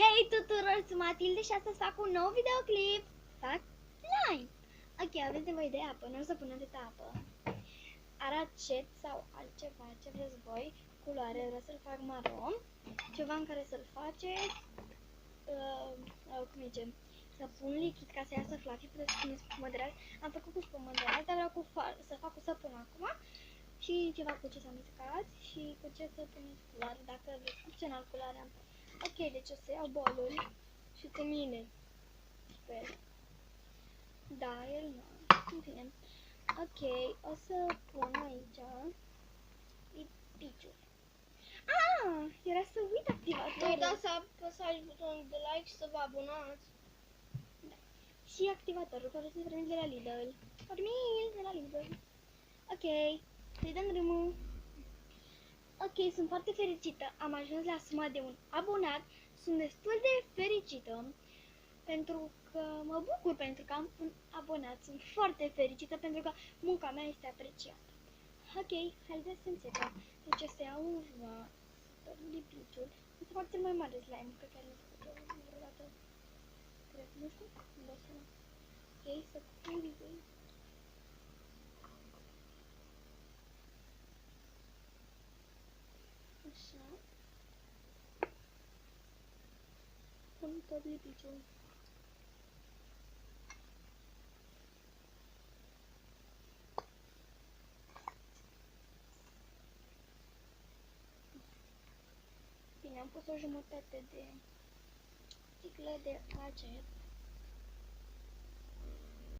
Hei tuturor, sunt Matilde și astăzi fac un nou videoclip. Fac slime. Ok, aveți nevoie de apă, nu o să pun atâta apă. Aracet sau altceva, ce vreți voi. Culoare, vreau să-l fac maron. Ceva în care să-l faceți. Cum zice? Să pun lichid ca să iasă fluffy, puteți să puneți spumă de ras. Am făcut cu spumă de ras, dar vreau să fac cu săpun acum. Și ceva cu ce să amestecați și cu ce să puneți culoare, dacă vreți opțional culoarea. Ok, deci o să iau bolul și cu mine. Sper. Da, el nu. În fine. Ok, o să pun aici piciul. Ah, era să uit activatorul. Nu uitați să apăsați butonul de like și să vă abonați. Da. Și activatorul, care se prinde de la Lidl. Dormit de la Lidl. Ok, să-i dăm drumul. Ok, sunt foarte fericită. Am ajuns la suma de un abonat. Sunt destul de fericită pentru că mă bucur pentru că am un abonat. Sunt foarte fericită pentru că munca mea este apreciată. Ok, haideți să începem. Deci o să iau un vas, să de piciul. Este foarte mai mare slime pe care l-am făcut eu vreodată. Cred, nu știu, îmi dau seama. Ok, să pun așa. Pun tot lipiciul. Bine, am pus o jumătate de sticlă de acet.